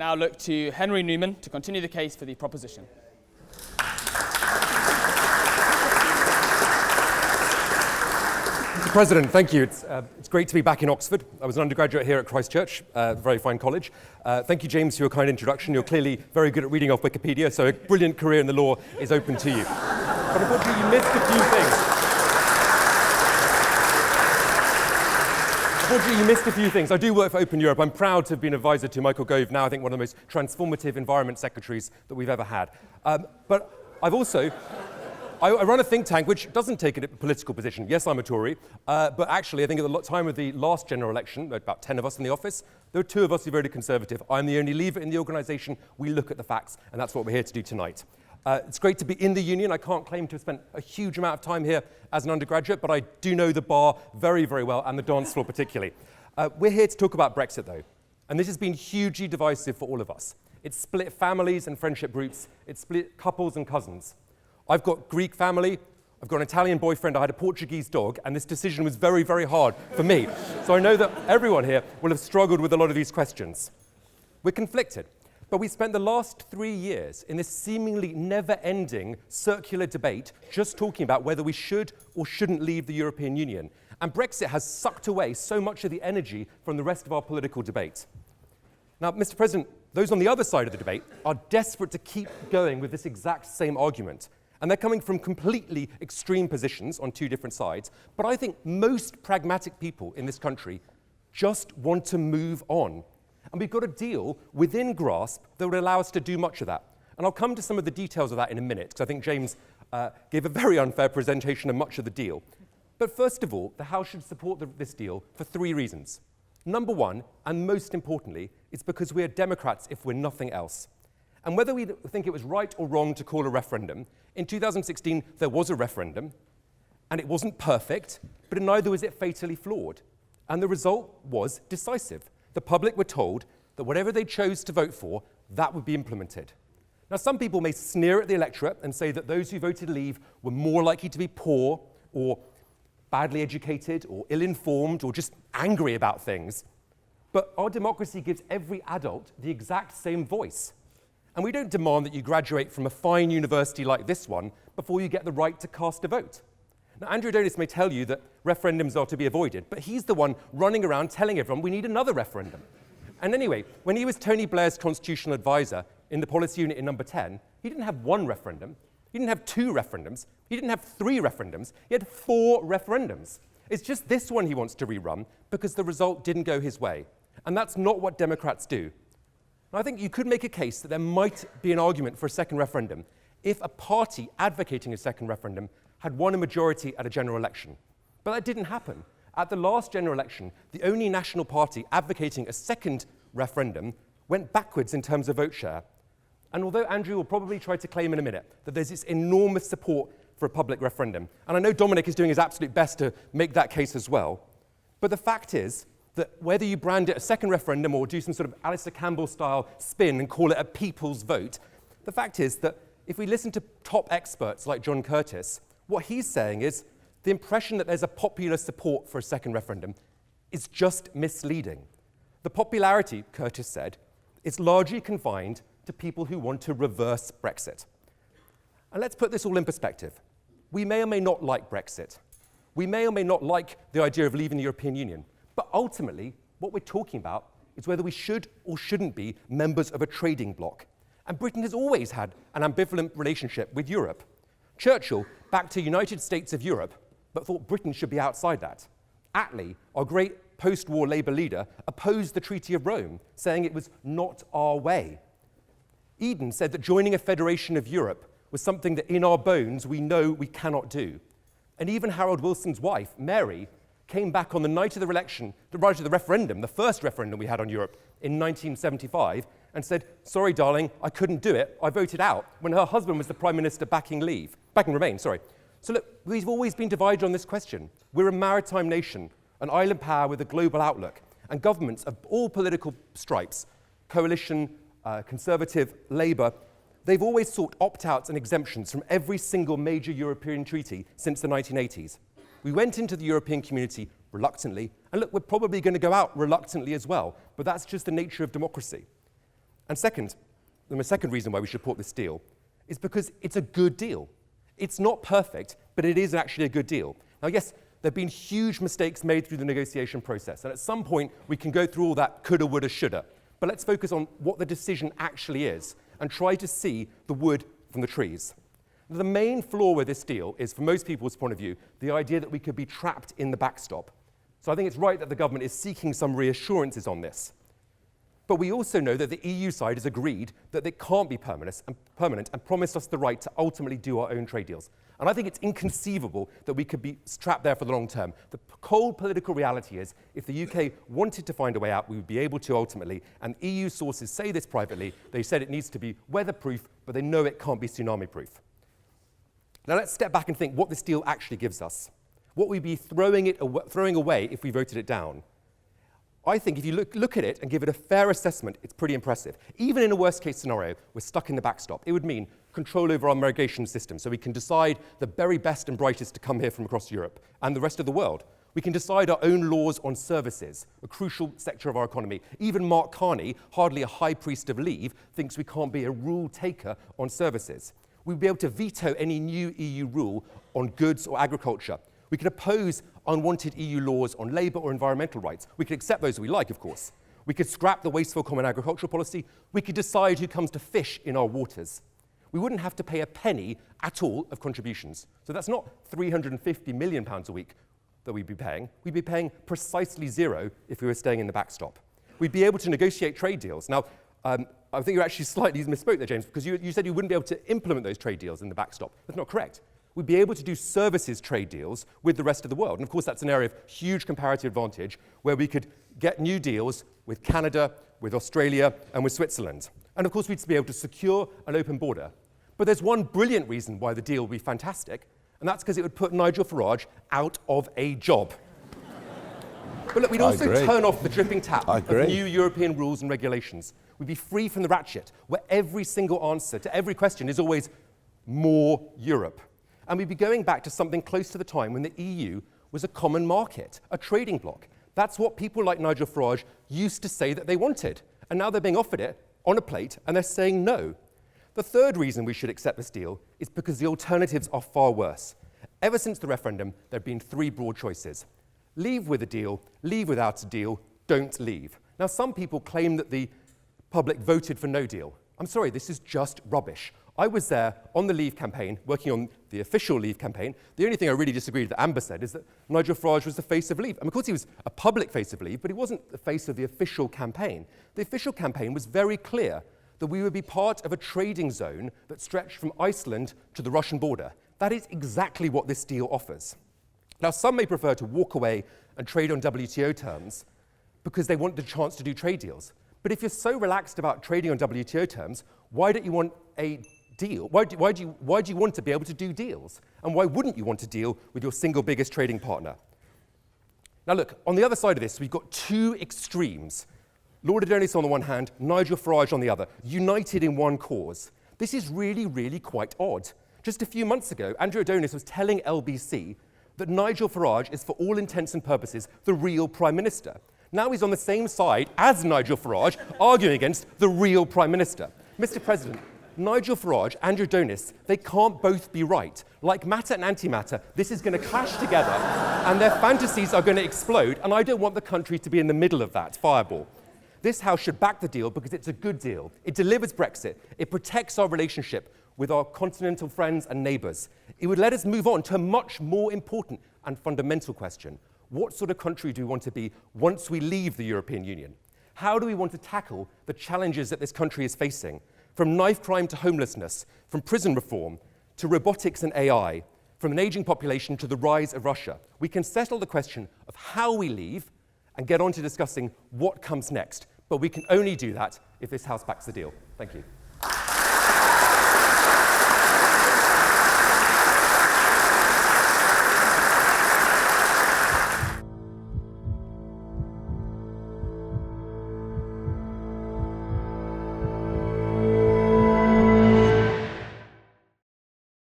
now look to Henry Newman to continue the case for the proposition. Mr. President, thank you. It's great to be back in Oxford. I was an undergraduate here at Christ Church, a very fine college. Thank you, James, for your kind introduction. You're clearly very good at reading off Wikipedia, so a brilliant career in the law is open to you. But unfortunately, you missed a few things. I do work for Open Europe. I'm proud to have been advisor to Michael Gove, now I think one of the most transformative environment secretaries that we've ever had. But I've also... I run a think tank which doesn't take a political position. Yes, I'm a Tory, but actually I think at the time of the last general election, there were about 10 of us in the office, there were 2 of us who voted Conservative. I'm the only Leaver in the organisation. We look at the facts, and that's what we're here to do tonight. It's great to be in the union. I can't claim to have spent a huge amount of time here as an undergraduate, but I do know the bar very, very well, and the dance floor particularly. We're here to talk about Brexit, though, and this has been hugely divisive for all of us. It's split families and friendship groups. It's split couples and cousins. I've got Greek family, I've got an Italian boyfriend, I had a Portuguese dog, and this decision was very, very hard for me. So I know that everyone here will have struggled with a lot of these questions. We're conflicted, but we spent the last 3 years in this seemingly never-ending circular debate just talking about whether we should or shouldn't leave the European Union. And Brexit has sucked away so much of the energy from the rest of our political debate. Now, Mr. President, those on the other side of the debate are desperate to keep going with this exact same argument. And they're coming from completely extreme positions on 2 different sides. But I think most pragmatic people in this country just want to move on. And we've got a deal within grasp that would allow us to do much of that. And I'll come to some of the details of that in a minute, because I think James gave a very unfair presentation of much of the deal. But first of all, the House should support this deal for 3 reasons. Number 1, and most importantly, it's because we are Democrats if we're nothing else. And whether we think it was right or wrong to call a referendum, in 2016 there was a referendum, and it wasn't perfect, but neither was it fatally flawed. And the result was decisive. The public were told that whatever they chose to vote for, that would be implemented. Now, some people may sneer at the electorate and say that those who voted leave were more likely to be poor, or badly educated, or ill-informed, or just angry about things. But our democracy gives every adult the exact same voice. And we don't demand that you graduate from a fine university like this one before you get the right to cast a vote. Now, Andrew Adonis may tell you that referendums are to be avoided, but he's the one running around telling everyone we need another referendum. And anyway, when he was Tony Blair's constitutional advisor in the policy unit in number 10, he didn't have 1 referendum, he didn't have 2 referendums, he didn't have 3 referendums, he had 4 referendums. It's just this one he wants to rerun because the result didn't go his way. And that's not what Democrats do. I think you could make a case that there might be an argument for a second referendum if a party advocating a second referendum had won a majority at a general election. But that didn't happen. At the last general election, the only national party advocating a second referendum went backwards in terms of vote share. And although Andrew will probably try to claim in a minute that there's this enormous support for a public referendum, and I know Dominic is doing his absolute best to make that case as well, but the fact is that whether you brand it a second referendum or do some sort of Alistair Campbell-style spin and call it a people's vote, the fact is that if we listen to top experts like John Curtis, what he's saying is the impression that there's a popular support for a second referendum is just misleading. The popularity, Curtis said, is largely confined to people who want to reverse Brexit. And let's put this all in perspective. We may or may not like Brexit. We may or may not like the idea of leaving the European Union. But ultimately, what we're talking about is whether we should or shouldn't be members of a trading bloc. And Britain has always had an ambivalent relationship with Europe. Churchill backed a United States of Europe, but thought Britain should be outside that. Attlee, our great post-war Labour leader, opposed the Treaty of Rome, saying it was not our way. Eden said that joining a federation of Europe was something that in our bones we know we cannot do. And even Harold Wilson's wife, Mary, came back on the night of the election, the night of the referendum, the first referendum we had on Europe in 1975, and said, sorry, darling, I couldn't do it. I voted out, when her husband was the Prime Minister backing Remain. So look, we've always been divided on this question. We're a maritime nation, an island power with a global outlook, and governments of all political stripes, coalition, Conservative, Labour, they've always sought opt-outs and exemptions from every single major European treaty since the 1980s. We went into the European community reluctantly, and look, we're probably going to go out reluctantly as well, but that's just the nature of democracy. And second, the second reason why we should support this deal is because it's a good deal. It's not perfect, but it is actually a good deal. Now, yes, there have been huge mistakes made through the negotiation process, and at some point we can go through all that coulda, woulda, shoulda. But let's focus on what the decision actually is and try to see the wood from the trees. The main flaw with this deal is, from most people's point of view, the idea that we could be trapped in the backstop. So I think it's right that the government is seeking some reassurances on this. But we also know that the EU side has agreed that it can't be permanent and promised us the right to ultimately do our own trade deals. And I think it's inconceivable that we could be trapped there for the long term. The cold political reality is, if the UK wanted to find a way out, we would be able to ultimately, and EU sources say this privately. They said it needs to be weatherproof, but they know it can't be tsunami-proof. Now let's step back and think what this deal actually gives us. What we'd be throwing away if we voted it down. I think if you look at it and give it a fair assessment, it's pretty impressive. Even in a worst-case scenario, we're stuck in the backstop. It would mean control over our migration system, so we can decide the very best and brightest to come here from across Europe and the rest of the world. We can decide our own laws on services, a crucial sector of our economy. Even Mark Carney, hardly a high priest of leave, thinks we can't be a rule taker on services. We'd be able to veto any new EU rule on goods or agriculture. We could oppose unwanted EU laws on labour or environmental rights. We could accept those we like, of course. We could scrap the wasteful common agricultural policy. We could decide who comes to fish in our waters. We wouldn't have to pay a penny at all of contributions. So that's not £350 million a week that we'd be paying. We'd be paying precisely zero if we were staying in the backstop. We'd be able to negotiate trade deals. Now, I think you actually slightly misspoke there, James, because you said you wouldn't be able to implement those trade deals in the backstop. That's not correct. We'd be able to do services trade deals with the rest of the world. And of course, that's an area of huge comparative advantage where we could get new deals with Canada, with Australia, and with Switzerland. And of course, we'd be able to secure an open border. But there's one brilliant reason why the deal would be fantastic, and that's because it would put Nigel Farage out of a job. But look, we'd also turn off the dripping tap of new European rules and regulations. We'd be free from the ratchet, where every single answer to every question is always more Europe. And we'd be going back to something close to the time when the EU was a common market, a trading bloc. That's what people like Nigel Farage used to say that they wanted. And now they're being offered it on a plate, and they're saying no. The third reason we should accept this deal is because the alternatives are far worse. Ever since the referendum, there have been three broad choices. Leave with a deal, leave without a deal, don't leave. Now, some people claim that the public voted for no deal. I'm sorry, this is just rubbish. I was there on the Leave campaign, working on the official Leave campaign. The only thing I really disagreed with that Amber said is that Nigel Farage was the face of Leave. And of course, he was a public face of Leave, but he wasn't the face of the official campaign. The official campaign was very clear that we would be part of a trading zone that stretched from Iceland to the Russian border. That is exactly what this deal offers. Now, some may prefer to walk away and trade on WTO terms because they want the chance to do trade deals. But if you're so relaxed about trading on WTO terms, why don't you want a deal? Why do you want to be able to do deals? And why wouldn't you want to deal with your single biggest trading partner? Now look, on the other side of this, we've got two extremes. Lord Adonis on the one hand, Nigel Farage on the other, united in one cause. This is really, really quite odd. Just a few months ago, Andrew Adonis was telling LBC that Nigel Farage is, for all intents and purposes, the real Prime Minister. Now he's on the same side as Nigel Farage, arguing against the real Prime Minister. Mr. President, Nigel Farage, Andrew Adonis, they can't both be right. Like matter and antimatter, this is going to clash together, and their fantasies are going to explode, and I don't want the country to be in the middle of that fireball. This House should back the deal because it's a good deal. It delivers Brexit. It protects our relationship with our continental friends and neighbours. It would let us move on to a much more important and fundamental question. What sort of country do we want to be once we leave the European Union? How do we want to tackle the challenges that this country is facing? From knife crime to homelessness, from prison reform to robotics and AI, from an aging population to the rise of Russia. We can settle the question of how we leave and get on to discussing what comes next. But we can only do that if this House backs the deal. Thank you.